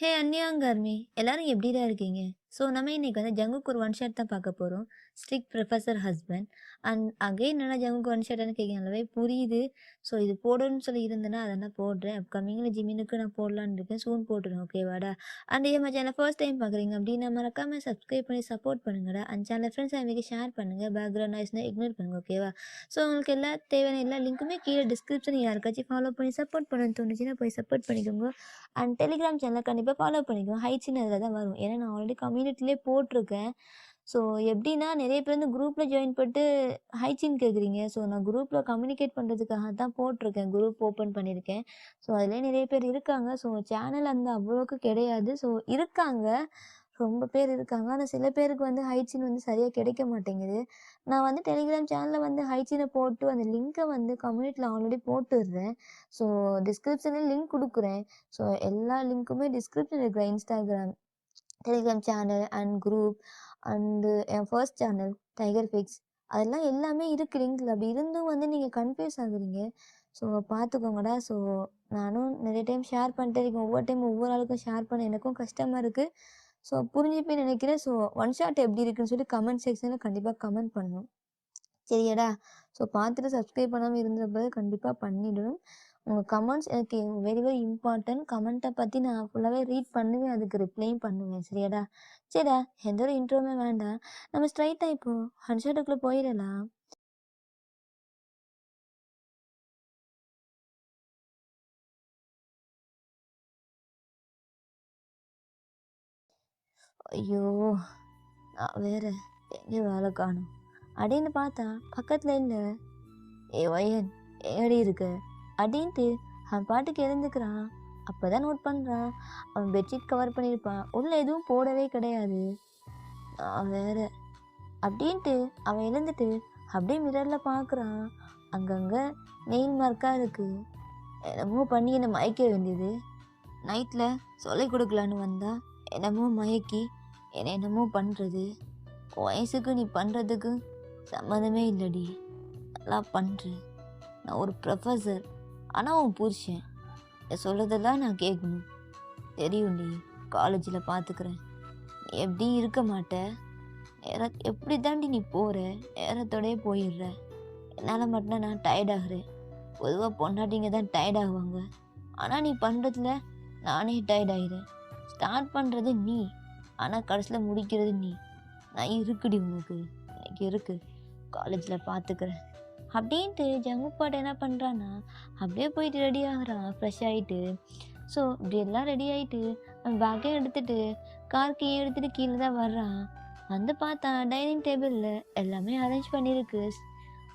ஹே அன்னியாங்கர்மி எல்லாரும் எப்படிடா இருக்கீங்க? ஸோ நம்ம இன்னைக்கு வந்து ஜங்குக்கு ஒரு ஒன் ஷாட் தான் பார்க்க போகிறோம். Strict professor husband and again என்னடா ஜங்குக்கு ஒன் ஷாட்னு கேட்க நல்லாவே புரியுது. ஸோ இது போடணும்னு சொல்லி இருந்தேன்னா அதை நான் போடுறேன். அப்கமிங்கில் ஜிமினுக்கு நான் போடலான்னு இருக்கேன். சூன் போட்டுருவேன் ஓகேவாடா. அண்ட் இதே மாதிரி சேனல் ஃபர்ஸ்ட் டைம் பார்க்குறீங்க அப்படின்னா மறக்காமல் சப்ஸ்கிரைப் பண்ணி சப்போர்ட் பண்ணுங்கடா. அண்ட் சேனல் ஃப்ரெண்ட்ஸ் அவைக்கு ஷேர் பண்ணுங்கள். பேக்ரவுண்ட் நாய்ஸ்னால் இக்னோர் பண்ணுங்கள் ஓகேவா. ஸோ உங்களுக்கு எல்லா தேவையான எல்லா லிங்க்குமே கீழே டிஸ்கிரிப்ஷன் யாருக்காச்சும் ஃபாலோ பண்ணி சப்போர்ட் பண்ணணும்னு தோணுச்சுன்னா போய் சப்போர்ட் பண்ணிக்கோங்க. அண்ட் டெலிகிராம் சேனலை கண்டிப்பாக ஃபாலோ பண்ணிக்கோங்க. ஹைட்ஸ்ன்னு அதில் தான் வரும். ஏன்னா நான் ஆல்ரெடி கம்யூனிட்டிலே போட்டிருக்கேன். ஸோ எப்படின்னா நிறைய பேர் வந்து குரூப்பில் ஜாயின் பண்ணிட்டு ஹைச்சின் கேட்குறீங்க. ஸோ நான் குரூப்பில் கம்யூனிகேட் பண்ணுறதுக்காக தான் போட்டிருக்கேன். குரூப் ஓப்பன் பண்ணியிருக்கேன். ஸோ அதிலே நிறைய பேர் இருக்காங்க. ஸோ சேனல் அந்த அவ்வளோக்கு கிடையாது. ஸோ இருக்காங்க, ரொம்ப பேர் இருக்காங்க. ஆனால் சில பேருக்கு வந்து ஹைச்சின் வந்து சரியாக கிடைக்க மாட்டேங்குது. நான் வந்து டெலிகிராம் சேனலில் வந்து ஹைச்சினை போட்டு அந்த லிங்க்கை வந்து கம்யூனிட்டியில் ஆல்ரெடி போட்டுடுறேன். ஸோ டிஸ்கிரிப்ஷனில் லிங்க் கொடுக்குறேன். ஸோ எல்லா லிங்க்குமே டிஸ்கிரிப்ஷன் இருக்கிற Instagram, Telegram channel and group and N first channel tiger fix அதெல்லாம் எல்லாமே இருக்குது லிங்க்கில். அப்படி இருந்தும் வந்து நீங்கள் கன்ஃபியூஸ் ஆகுறீங்க. ஸோ பார்த்துக்கோங்கடா. ஸோ நானும் நிறைய டைம் ஷேர் பண்ணிட்டே இருக்கேன். ஒவ்வொரு டைம் ஒவ்வொரு ஆளுக்கும் ஷேர் பண்ண எனக்கும் கஷ்டமாக இருக்குது. ஸோ புரிஞ்சுப்பேன்னு நினைக்கிறேன். ஸோ ஒன் ஷாட் எப்படி இருக்குன்னு சொல்லி கமெண்ட் செக்ஷனில் கண்டிப்பாக கமெண்ட் பண்ணணும் சரியாடா. ஸோ பார்த்துட்டு சப்ஸ்கிரைப் பண்ணாமல் இருந்தபோது கண்டிப்பாக பண்ணிவிடும். உங்கள் கமெண்ட்ஸ் எனக்கு வெரி வெரி இம்பார்ட்டன்ட். கமெண்ட்டை பற்றி நான் ஃபுல்லாகவே ரீட் பண்ணுவேன், அதுக்கு ரிப்ளையும் பண்ணுவேன் சரியாடா. சரிடா, எந்த ஒரு இன்ட்ரோவுமே வேண்டாம். நம்ம ஸ்ட்ரைட்டாக இப்போது ஒன் ஷாட்டுக்குள்ளே போயிடலாம். ஐயோ, நான் வேற எங்கே வேலை காணும் அப்படின்னு பார்த்தா பக்கத்தில் இல்லை. ஒயன் ஏடி இருக்கு அப்படின்ட்டு அவன் பாட்டுக்கு எழுந்துக்கிறான். அப்போதான் நோட் பண்ணுறான், அவன் பெட்ஷீட் கவர் பண்ணியிருப்பான், உள்ளே எதுவும் போடவே கிடையாது. நான் வேற அப்படின்ட்டு அவன் எழுந்துட்டு அப்படியே மிரரில் பார்க்குறான். அங்கங்கே நெயில் மார்க்காக இருக்குது. என்னமோ பண்ணி என்னை மயக்க வேண்டியது. நைட்டில் சொல்லிக் கொடுக்கலான்னு வந்தா என்னமோ மயக்கி என்னமோ பண்ணுறது. வயசுக்கு நீ பண்ணுறதுக்கு சம்மந்தமே இல்லடி. நல்லா பண்ணுறேன். நான் ஒரு ப்ரொஃபஸர், ஆனால் உன் புருஷன் சொல்கிறதெல்லாம் நான் கேட்கணும். தெரியும்டி, காலேஜில் பார்த்துக்கிறேன். நீ எப்படியும் இருக்க மாட்ட. எப்படி தாண்டி நீ போகிற, நேரத்தோடயே போயிடுற. என்னால் மட்டும்தான் நான் டயர்டாகிறேன். பொதுவாக பொண்டாட்டிங்க தான் டயர்டாகுவாங்க. ஆனால் நீ பண்ணுறதுல நானே டயர்டாகிறேன். ஸ்டார்ட் பண்ணுறது நீ, ஆனால் கடைசியில் முடிக்கிறது நீ. நான் இருக்குடி உனக்கு, எனக்கு இருக்குது. காலேஜில் பார்த்துக்கிறேன் அப்படின்ட்டு ஜங்குப்பாட்டு என்ன பண்ணுறான்னா அப்படியே போயிட்டு ரெடி ஆகிறான் ஃப்ரெஷ் ஆகிட்டு. ஸோ இப்படி எல்லாம் ரெடி ஆகிட்டு அவன் பேக்கையும் எடுத்துகிட்டு கார் கீழே எடுத்துகிட்டு கீழே தான் வர்றான். வந்து பார்த்தா டைனிங் டேபிளில் எல்லாமே அரேஞ்ச் பண்ணியிருக்கு.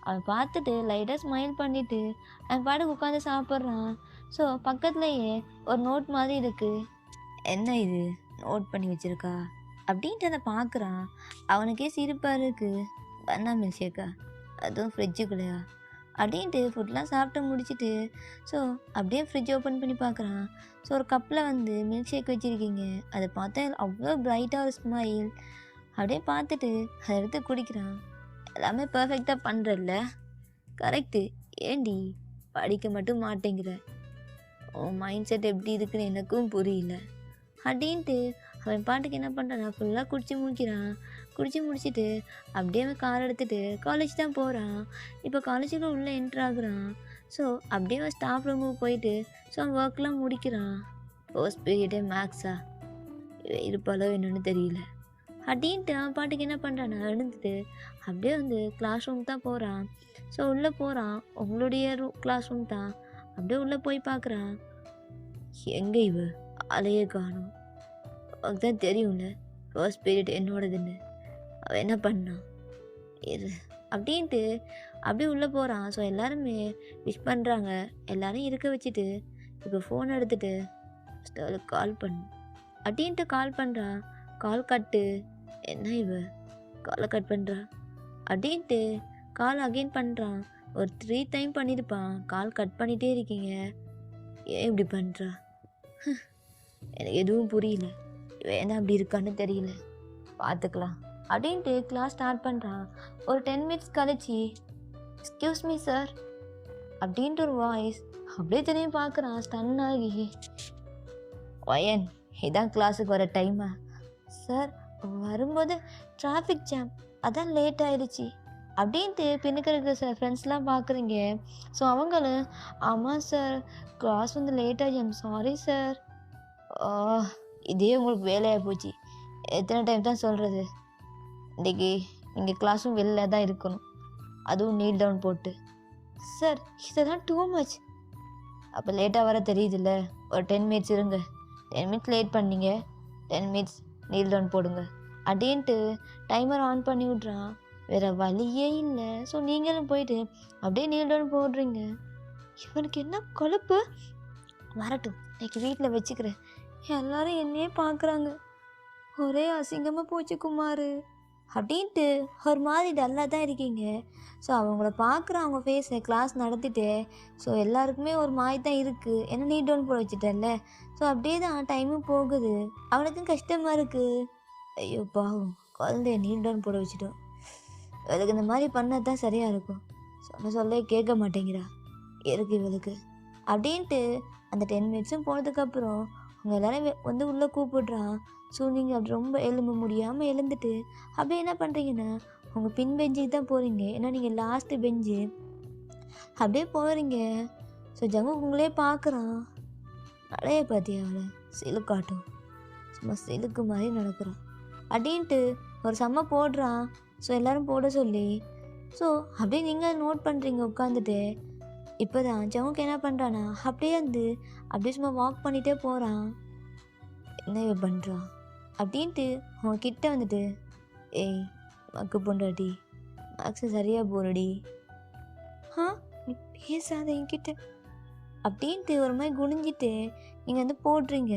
அவன் பார்த்துட்டு லைட்டாக ஸ்மைல் பண்ணிவிட்டு அவன் பாட்டுக்கு உட்காந்து சாப்பிட்றான். ஸோ பக்கத்துலேயே ஒரு நோட் மாதிரி இருக்குது. என்ன இது நோட் பண்ணி வச்சுருக்கா அப்படின்ட்டு அதை பார்க்குறான். அவனுக்கே சிரிப்பாக இருக்குது. பன்னா மில்க் ஷேக்கா, அதுவும் ஃப்ரிட்ஜுக்குள்ளையா அப்படின்ட்டு ஃபுட்லாம் சாப்பிட்டு முடிச்சுட்டு ஸோ அப்படியே ஃப்ரிட்ஜ் ஓப்பன் பண்ணி பார்க்குறான். ஸோ ஒரு கப்பில் வந்து மில்க் ஷேக் வச்சுருக்கீங்க. அதை பார்த்தா அவ்வளோ ப்ரைட்டாக ஒரு ஸ்மைல். அப்படியே பார்த்துட்டு அதை எடுத்து குடிக்கிறான். எல்லாமே பர்ஃபெக்டாக பண்ணுறல்ல, கரெக்டு. ஏண்டி படிக்க மட்டும் மாட்டேங்கிற, உன் மைண்ட் செட் எப்படி இருக்குன்னு எனக்கும் புரியல அப்படின்ட்டு அவன் பாட்டுக்கு என்ன பண்ணுறான், ஃபுல்லாக குடிச்சு முடிச்சுட்டு அப்படியே அவன் கார் எடுத்துகிட்டு காலேஜ் தான் போகிறான். இப்போ காலேஜுக்கு உள்ளே என்ட்ரு ஆகுறான். ஸோ அப்படியே அவன் ஸ்டாஃப் ரூமுக்கு போயிட்டு ஸோ அவன் ஒர்க்லாம் முடிக்கிறான். ஃபர்ஸ்ட் பீரியடே மேக்ஸா இருப்பாளோ என்னன்னு தெரியல அப்படின்ட்டு அவன் பாட்டுக்கு என்ன பண்ணுறான், எழுந்துட்டு அப்படியே வந்து கிளாஸ் ரூம் தான் போகிறான். ஸோ உள்ளே போகிறான். உங்களுடைய கிளாஸ் ரூம் தான். அப்படியே உள்ளே போய் பார்க்குறான். எங்கே இவ அலையே காணும். அவனுக்கு தான் தெரியும்ல ஃபர்ஸ்ட் பீரியட் என்னோடதுன்னு. அவன் என்ன பண்ணான் இரு அப்படின்ட்டு அப்படியே உள்ளே போகிறான். ஸோ எல்லாருமே விஷ் பண்ணுறாங்க. எல்லோரும் இருக்க வச்சுட்டு இப்போ ஃபோன் எடுத்துகிட்டு அவளுக்கு கால் பண்ணு அப்படின்ட்டு கால் பண்ணுறான். கால் கட்டு. என்ன இவ காலை கட் பண்ணுறா அப்படின்ட்டு கால் அகெயின் பண்ணுறான். ஒரு 3 டைம் பண்ணியிருப்பான். கால் கட் பண்ணிகிட்டே இருக்கீங்க, ஏன் இப்படி பண்ணுறா? எனக்கு எதுவும் புரியல. வேணா அப்படி இருக்கான்னு தெரியல, பார்த்துக்கலாம் அப்படின்ட்டு கிளாஸ் ஸ்டார்ட் பண்ணுறான். ஒரு 10 மினிட்ஸ் கழிச்சு எக்ஸ்கியூஸ் மீ சார் அப்படின்ட்டு ஒரு வாய்ஸ். அப்படியே திரும்பி பார்க்குறான் ஸ்டன் ஆகி. ஒயன் இதான் கிளாஸுக்கு வர டைமா? சார் வரும்போது டிராஃபிக் ஜாம், அதான் லேட் ஆயிடுச்சு அப்படின்ட்டு பின்னுக்கு இருக்கிற சில ஃப்ரெண்ட்ஸ்லாம் பார்க்குறீங்க. ஸோ அவங்களும் ஆமாம் சார் கிளாஸ் வந்து லேட் ஆகி சாரி சார். இதே உங்களுக்கு வேலையாக போச்சு. எத்தனை டைம் தான் சொல்கிறது, இன்றைக்கி நீங்கள் கிளாஸும் வெளில தான் இருக்கணும், அதுவும் நீல் டவுன் போட்டு. சார் இதெல்லாம் டூ மச். அப்போ லேட்டாக வர தெரியுதுல்ல, ஒரு 10 மினிட்ஸ் இருங்க. 10 மினிட்ஸ் லேட் பண்ணீங்க, 10 மினிட்ஸ் நீல் டவுன் போடுங்க அப்படின்ட்டு டைமர் ஆன் பண்ணி விட்றான். வேறு வழியே இல்லை. ஸோ நீங்களும் போயிட்டு அப்படியே நீல் டவுன் போடுறீங்க. இவனுக்கு என்ன கொழுப்பு! வரட்டும், இன்னைக்கு வீட்டில் வச்சுக்கிறேன். எல்லாரும் என்னையே பார்க்குறாங்க, ஒரே அசிங்கமாக போச்சு குமார் அப்படின்ட்டு ஒரு மாதிரி டல்லாக தான் இருக்கீங்க. ஸோ அவங்கள பார்க்குற அவங்க ஃபேஸை கிளாஸ் நடத்திட்டு ஸோ எல்லாருக்குமே ஒரு மாதிரி தான் இருக்குது. ஏன்னா நீட் டவுன் போட வச்சுட்டேன்ல. ஸோ அப்படியே தான் டைமும் போகுது. அவனுக்கும் கஷ்டமாக இருக்குது. ஐயோ பாவம், குழந்தைய நீட் டவுன் போட வச்சுட்டோம். இவளுக்கு இந்த மாதிரி பண்ணது தான் சரியாக இருக்கும். சொல்ல கேட்க மாட்டேங்கிறா இருக்கு இவளுக்கு அப்படின்ட்டு அந்த 10 மினிட்ஸும் போனதுக்கப்புறம் அவங்க எல்லோரும் வந்து உள்ளே கூப்பிடுறான். ஸோ நீங்கள் அப்படி ரொம்ப எலும்ப முடியாமல் எழுந்துட்டு அப்படியே என்ன பண்ணுறீங்கன்னா உங்கள் பின் பெஞ்சுக்கு தான் போகிறீங்க. ஏன்னா நீங்கள் லாஸ்ட்டு பெஞ்சு அப்படியே போகிறீங்க. ஸோ ஜங்கு உங்களே பார்க்குறான். நிறைய பார்த்தியா அவளை சிலுக்காட்டும், சும்மா சிலுக்கு மாதிரி நடக்கிறான் அப்படின்ட்டு ஒரு செம்ம போடுறான். ஸோ எல்லோரும் போட சொல்லி ஸோ அப்படியே நீங்கள் நோட் பண்ணுறீங்க உட்காந்துட்டு. இப்போ தான் ஜங்குக்கு என்ன பண்ணுறான்னா அப்படியே வந்து அப்படியே சும்மா வாக் பண்ணிகிட்டே போகிறான். என்ன இவ பண்ணுறான் அப்படின்ட்டு அவங்க கிட்ட வந்துட்டு, ஏய் மக்கு பொண்டாட்டி, மேக்ஸு சரியாக போறடி, நீ பேசாத என்கிட்ட அப்படின்ட்டு ஒரு மாதிரி குனிஞ்சிட்டு நீங்கள் வந்து போடுறீங்க.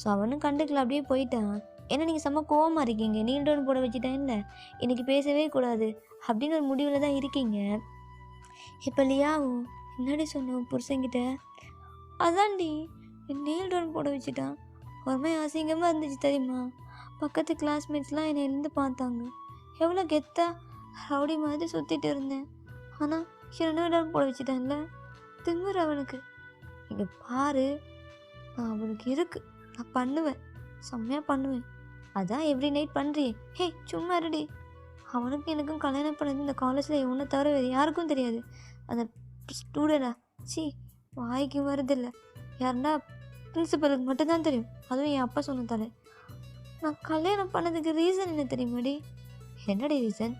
ஸோ அவனும் கண்டுக்கல, அப்படியே போயிட்டான். ஏன்னா நீங்கள் செம்ம கோவமாக இருக்கீங்க. நீல் டவுன் போட வச்சுட்டேன் இல்லை, இன்றைக்கி பேசவே கூடாது அப்படின்னு ஒரு முடிவில் தான் இருக்கீங்க. இப்போ லியாவும் என்னடி சொன்னோம் புருஷங்கிட்ட? அதான்டி நீல் டவுன் போட வச்சுட்டான். ஒரு மாதிரி அசிங்கமாக இருந்துச்சு தெரியுமா? பக்கத்து கிளாஸ்மேட்ஸ்லாம் என்னை எழுந்து பார்த்தாங்க. எவ்வளோ கெத்தா ரவுடி மாதிரி சுற்றிட்டு இருந்தேன். ஆனால் நீல் டவுன் போட வச்சுட்டேன்ல, திமிரு அவனுக்கு. இங்கே பாரு, நான் அவனுக்கு இருக்கு, நான் பண்ணுவேன், செம்மையாக பண்ணுவேன். அதான் எவ்ரி நைட் பண்ணுறியே. ஹே சும்மா இருடி. அவனுக்கும் எனக்கும் கல்யாணம் பண்ணது இந்த காலேஜில் இவனை தவிர வேறு யாருக்கும் தெரியாது. அந்த ஸ்டூடெண்டா சி வாய்க்கு வருதில்லை. யாருன்னா பிரின்சிபலுக்கு மட்டும்தான் தெரியும். அதுவும் என் அப்பா சொன்னதாலே. நான் கல்யாணம் பண்ணதுக்கு ரீசன் என்ன தெரியுமாடி? என்னடி ரீசன்?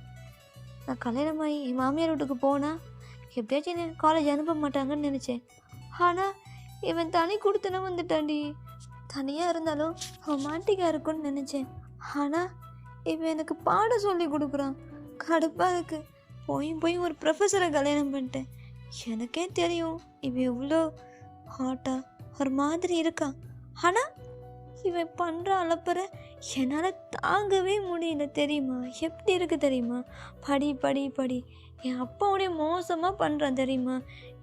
நான் கல்யாணமாகி என் மாமியார் வீட்டுக்கு போனால் எப்படியாச்சும் என்ன காலேஜ் அனுப்ப மாட்டாங்கன்னு நினச்சேன். ஆனால் இவன் தனி கொடுத்தன வந்துட்டான்டி. தனியாக இருந்தாலும் ரொமான்டிக்காக இருக்குன்னு நினச்சேன். ஆனால் இவன் எனக்கு பாடம் சொல்லி கொடுக்குறான். கடுப்பாக இருக்கு. போய் ஒரு ப்ரொஃபஸரை கல்யாணம் பண்ணிட்டேன். எனக்கே தெரியும் இவன் எவ்வளோ ஹாட்டாக ஒரு மாதிரி இருக்கான். ஆனால் இவன் பண்ணுற அலப்பறை என்னால் தாங்கவே முடியல தெரியுமா? எப்படி இருக்குது தெரியுமா? படி படி படி. என் அப்பாவுடைய மோசமாக பண்ணுறான் தெரியுமா?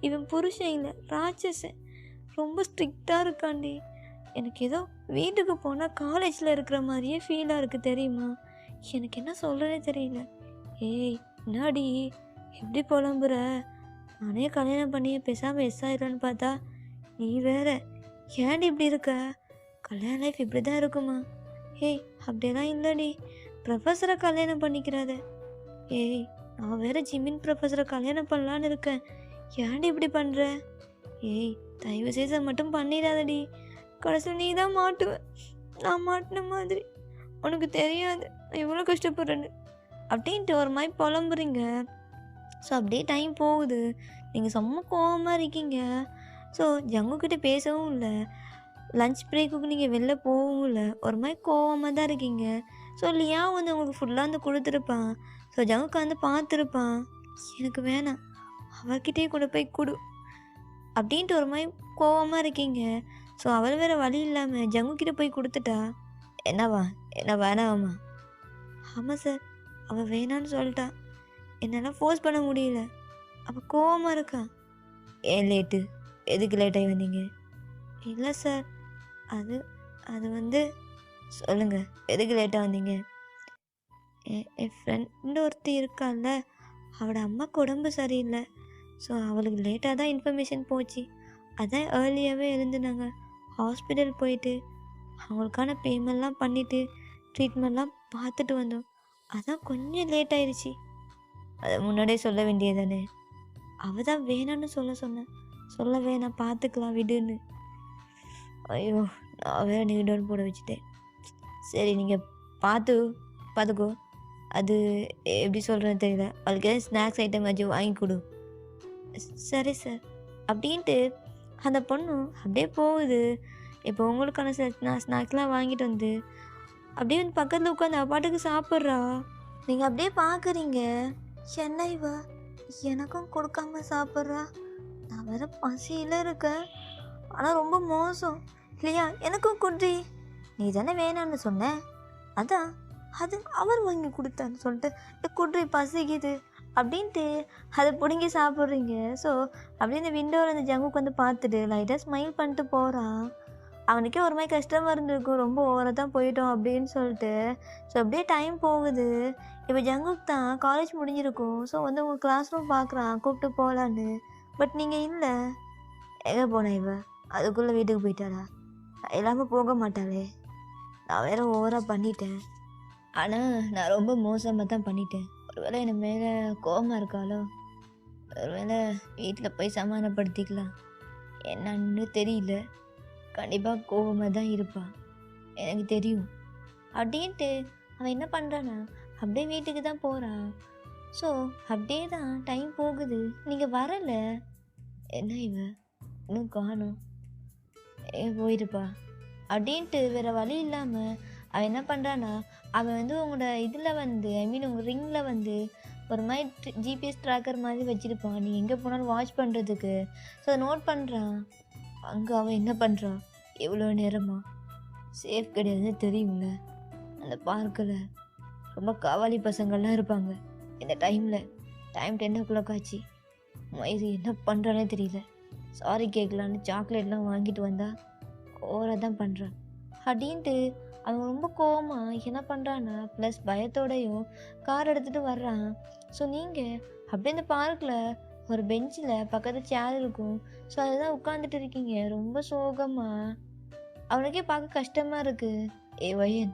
இவன் புருஷன் இல்லை, ராட்சசன். ரொம்ப ஸ்ட்ரிக்டாக இருக்காண்டி. எனக்கு ஏதோ வீட்டுக்கு போனால் காலேஜில் இருக்கிற மாதிரியே ஃபீலாக இருக்குது தெரியுமா? எனக்கு என்ன சொல்கிறதே தெரியல. ஏய் என்னாடி எப்படி புலம்புற? நானே கல்யாணம் பண்ணி பேசாமல் எஸ் ஆயிடுறான்னு பார்த்தா நீ வேற ஏன்டி இப்படி இருக்க? கல்யாண லைஃப் இப்படி தான் இருக்குமா? ஏய் அப்படியெல்லாம் இல்லைடி, ப்ரொஃபஸரை கல்யாணம் பண்ணிக்கிறாத. ஏய் நான் வேற ஜிமின் ப்ரொஃபஸரை கல்யாணம் பண்ணலான்னு இருக்கேன். ஏன்டி இப்படி பண்ணுற? ஏய் தயவு செய்த மட்டும் பண்ணிடாதடி. கடைசியில் நீ தான் மாட்டுவ, நான் மாட்டின மாதிரி. உனக்கு தெரியாது நான் எவ்வளோ கஷ்டப்படுறேன்னு அப்படின்ட்டு ஒரு மாதிரி புலம்புறீங்க. ஸோ அப்படியே டைம் போகுது. நீங்கள் செம்ம கோவமாக இருக்கீங்க. ஸோ ஜங்குக்கிட்ட பேசவும் இல்லை, லஞ்ச் பிரேக்குக்கு நீங்கள் வெளில போகவும் இல்லை, ஒரு மாதிரி கோவமாக தான் இருக்கீங்க. ஸோ லியா வந்து உங்களுக்கு ஃபுல்லாக வந்து கொடுத்துருப்பான். ஸோ ஜங்குக்கு வந்து பார்த்துருப்பான், எனக்கு வேணாம் அவர்கிட்டே கூட போய் கொடு அப்படின்ட்டு ஒரு மாதிரி கோவமாக இருக்கீங்க. ஸோ அவள் வேறு வழி இல்லாமல் ஜங்குக்கிட்ட போய் கொடுத்துட்டா. என்னவா என்ன வேணாமா? ஆமாம் சார், அவள் வேணான்னு சொல்லிட்டா. என்னால் ஃபோர்ஸ் பண்ண முடியல. அவள் கோவமாக இருக்கா. ஏன் லேட்டு? எதுக்கு லேட்டாகி வந்தீங்க? இல்லை சார், அது அது வந்து சொல்லுங்கள், எதுக்கு லேட்டாக வந்தீங்க? என் ஃப்ரெண்டு ஒருத்தி இருக்கால்ல, அவளோட அம்மாவுக்கு உடம்பு சரியில்லை. ஸோ அவளுக்கு லேட்டாக தான் இன்ஃபர்மேஷன் போச்சு. அதான் ஏர்லியாகவே எழுந்துனாங்க. ஹாஸ்பிட்டல் போயிட்டு அவங்களுக்கான பேமெண்ட்லாம் பண்ணிவிட்டு ட்ரீட்மெண்ட்லாம் பார்த்துட்டு வந்தோம். அதான் கொஞ்சம் லேட் ஆயிடுச்சு. அதை முன்னாடியே சொல்ல வேண்டியதானே. அவள் தான் வேணான்னு சொன்னேன். சொல்ல வேணாம் பார்த்துக்கலாம் விடுன்னு. ஐயோ! நான் வேறு நீ டவுன் போட வச்சுட்டேன். சரி நீங்கள் பார்த்துக்கோ. அது எப்படி சொல்கிறேன்னு தெரியல. அவளுக்கு எதாவது ஸ்நாக்ஸ் ஐட்டம் ஏதாச்சும் வாங்கி கொடு. சரி சார் அப்படின்ட்டு அந்த பொண்ணு அப்படியே போகுது. இப்போ உங்களுக்கான ஸ்நாக்ஸ்லாம் வாங்கிட்டு வந்து அப்படியே வந்து பக்கத்தில் உட்காந்து அவள் பாட்டுக்கு சாப்பிட்றா. நீங்கள் அப்படியே பார்க்குறீங்க, என்ன இவ எனக்கும் கொடுக்காம சாப்பிட்றா. நான் வேற பசியில் இருக்கேன். ஆனால் ரொம்ப மோசம் இல்லையா? எனக்கும் குட்ரி. நீ தானே வேணான்னு சொன்ன, அதான் அது அவர் வாங்கி கொடுத்தான்னு சொல்லிட்டு குட்ரி பசிக்குது அப்படின்ட்டு அதை பிடுங்கி சாப்பிட்றீங்க. ஸோ அப்படியே இந்த விண்டோவில் இந்த ஜங்குக்கு வந்து பார்த்துட்டு லைட்டாக ஸ்மைல் பண்ணிட்டு போகிறான். அவனுக்கே ஒரு மாதிரி கஷ்டமாக இருந்திருக்கும், ரொம்ப ஓவராக தான் போயிட்டோம் அப்படின்னு சொல்லிட்டு. ஸோ அப்படியே டைம் போகுது. இப்போ ஜங்குக் தான் காலேஜ் முடிஞ்சிருக்கும். ஸோ வந்து உங்கள் கிளாஸ் ரூம் பார்க்குறான், கூப்பிட்டு போகலான்னு. பட் நீங்கள் இல்லை. எங்கே போனேன் இவ? அதுக்குள்ளே வீட்டுக்கு போயிட்டாளா? எல்லாமே போக மாட்டாளே. நான் வேற ஓவராக பண்ணிட்டேன். ஆனால் நான் ரொம்ப மோசமாக தான் பண்ணிட்டேன். ஒருவேளை என் மேலே கோபமாக இருக்காளோ? ஒருவேளை வீட்டில் போய் சமாதானப்படுத்திக்கலாம், என்னன்னு தெரியல. கண்டிப்பாக கோபமாக தான் இருப்பாள், எனக்கு தெரியும். அப்படின்ட்டு அவன் என்ன பண்ணுறான்னா அப்படியே வீட்டுக்கு தான் போகிறான். ஸோ அப்படியே தான் டைம் போகுது. நீங்கள் வரலை. என்ன இவ இன்னும் காணோம், போயிருப்பா அப்படின்ட்டு வேறு வழி இல்லாமல் அவன் என்ன பண்ணுறான்னா அவன் வந்து உங்களோட இதில் வந்து உங்கள் ரிங்கில் வந்து ஒரு மாதிரி ஜிபிஎஸ் ட்ராக்கர் மாதிரி வச்சுருப்பான், நீ எங்கே போனாலும் வாட்ச் பண்ணுறதுக்கு. ஸோ அதை நோட் பண்ணுறான். அங்கே அவன் என்ன பண்ணுறான், எவ்வளோ நேரமா சேஃப் கிடையாதுன்னு தெரியுங்க. அந்த பார்க்கில் ரொம்ப காவாலி பசங்கள்லாம் இருப்பாங்க. இந்த டைம் 10 ஆச்சு. மயிறு என்ன பண்ணுறானே தெரியல. சாரி கேட்கலான்னு சாக்லேட்லாம் வாங்கிட்டு வந்தா ஓவராக தான் பண்ணுறான் அப்படின்ட்டு அவன் ரொம்ப கோவமாக என்ன பண்ணுறான்னா ப்ளஸ் பயத்தோடையும் கார் எடுத்துகிட்டு வர்றான். ஸோ நீங்கள் அப்படியே இந்த பார்க்கில் ஒரு பெஞ்சில் பக்கத்தில் சேர் இருக்கும். ஸோ அதுதான் உட்காந்துட்டு இருக்கீங்க ரொம்ப சோகமாக. அவனுக்கே பார்க்க கஷ்டமாக இருக்குது. வயன்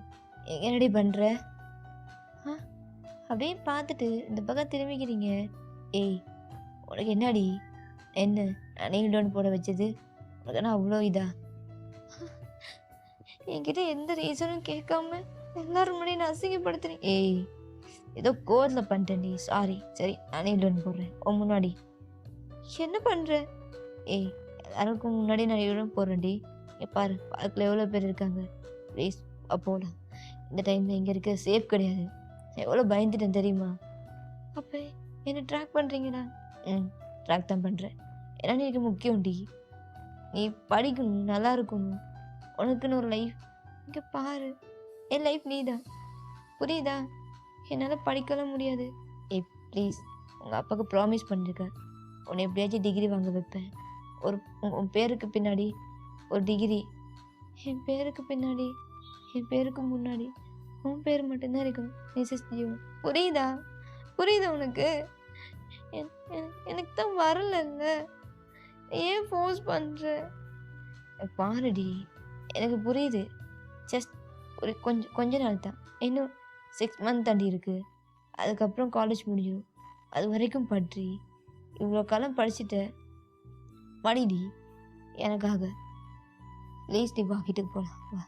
என்னடி பண்ணுற? அப்படியே பார்த்துட்டு இந்த பக்கம் திரும்பிக்கிறீங்க. உனக்கு என்னடி? என்ன நான் நீல் டவுன் போட வச்சது உனக்கு நான் அவ்வளோ இதா? என்கிட்ட எந்த ரீசனும் கேட்காம எல்லாரும் முன்னாடி நான் அசிங்கப்படுத்துறேன். ஏதோ கோவத்தில் பண்ணிட்டேன்டி, சாரி. சரி நான் நீல் டவுன் போடுறேன் உன் முன்னாடி. என்ன பண்ணுற? எல்லாருக்கும் முன்னாடி நான் நீல் டவுன் போடுறேன்டி. பாரு பார்க்கில் எவ்வளோ பேர் இருக்காங்க, ப்ளீஸ் போகலாம். இந்த டைமில் இங்கே இருக்க சேஃப் கிடையாது. எவ்வளோ பயந்துட்டேன் தெரியுமா? அப்போ என்னை ட்ராக் பண்ணுறீங்கடா? ட்ராக் தான் பண்ணுறேன். ஏன்னா நீ எனக்கு முக்கியம்டி. நீ படிக்கணும், நல்லா இருக்கணும், உனக்குன்னு ஒரு லைஃப். இங்கே பாரு, என் லைஃப் நீ தான், புரியுதா? என்னால் படிக்கலாம் முடியாது. ப்ளீஸ் உங்கள் அப்பாவுக்கு ப்ராமிஸ் பண்ணிருக்கேன், உன்னை எப்படியாச்சும் டிகிரி வாங்க வைப்பேன். உன் பேருக்கு பின்னாடி ஒரு டிகிரி, என் பேருக்கு பின்னாடி, என் பேருக்கு முன்னாடி உன் பேர் மட்டும்தான் இருக்கணும், மிஸ்ஸஸ் ஜீவன். புரியுதா உனக்கு? எனக்கு தான் வரலல்ல, ஏன் ஃபோர்ஸ் பண்ணுற? பாருடி, எனக்கு புரியுது. ஜஸ்ட் ஒரு கொஞ்ச நாள் தான், இன்னும் 6 மந்த் தாண்டி இருக்குது. அதுக்கப்புறம் காலேஜ் முடிஞ்சிடும். அது வரைக்கும் பற்றி இவ்வளோ காலம் படிச்சுட்ட படிடி எனக்காக. ப்ளீஸ் நீ வீட்டுக்கு போகலாம் வா.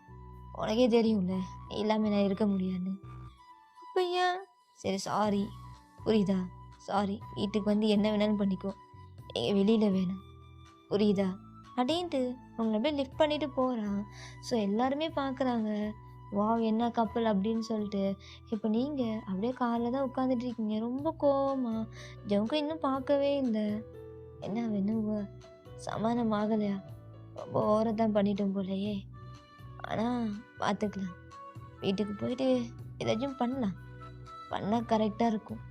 உனக்கே தெரியும்ல நீ இல்லாமல் நான் இருக்க முடியாதுன்னு. அப்போ ஏன்? சரி சாரி, புரியுதா? சாரி, வீட்டுக்கு வந்து என்ன வேணாலும் பண்ணிக்கோ, எங்கள் வெளியில் வேணாம், புரியுதா? அப்படின்ட்டு அவங்கள அப்படியே லிஃப்ட் பண்ணிட்டு போகிறான். ஸோ எல்லாருமே பார்க்குறாங்க, வா என்ன கப்பல் அப்படின்னு சொல்லிட்டு. இப்போ நீங்கள் அப்படியே காரில் தான் உட்காந்துட்டு இருக்கீங்க ரொம்ப கோவமா. ஜவுக்கு இன்னும் பார்க்கவே இல்லை. என்ன வேணும், சமாதானம் ஆகலையா? ரொம்ப ஓவராக தான் பண்ணிட்டோம் போலையே. ஆனால் பார்த்துக்கலாம், வீட்டுக்கு போயிட்டு ஏதாச்சும் பண்ணால் கரெக்டாக இருக்கும்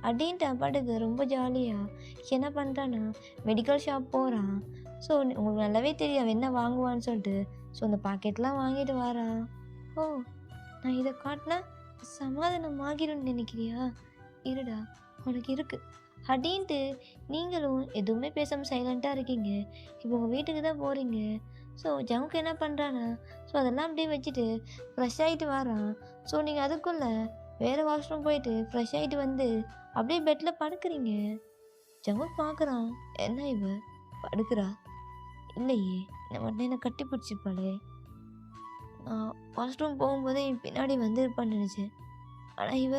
அப்படின்ட்டு அப்பாட்டுக்கு ரொம்ப ஜாலியாக என்ன பண்ணுறான்னா மெடிக்கல் ஷாப் போகிறான். ஸோ உங்களுக்கு நல்லாவே தெரியும் அவன் என்ன வாங்குவான்னு சொல்லிட்டு. ஸோ அந்த பாக்கெட்லாம் வாங்கிட்டு வரான். நான் இதை காட்டினா சமாதானம் ஆகிடும்னு நினைக்கிறியா? இருடா உனக்கு இருக்குது அப்படின்ட்டு நீங்களும் எதுவுமே பேசாமல் சைலண்ட்டாக இருக்கீங்க. இப்போ உங்கள் வீட்டுக்கு தான் போகிறீங்க. ஸோ ஜங்குக்கு என்ன பண்ணுறான்னா, ஸோ அதெல்லாம் அப்படியே வச்சுட்டு ஃப்ரெஷ் ஆகிட்டு வரான். ஸோ நீங்கள் அதுக்குள்ளே வேறு வாஷ்ரூம் போயிட்டு ஃப்ரெஷ் ஆகிட்டு வந்து அப்படியே பெட்டில் படுக்கிறீங்க. ஜங்குக் பார்க்குறான், என்ன இவ படுக்கிறா? இல்லையே, இந்த மட்டும் என்னை கட்டி பிடிச்சிருப்பாளே. நான் வாஷ்ரூம் போகும்போதே என் பின்னாடி வந்திருப்பான்னு நினச்சேன். ஆனால் இவ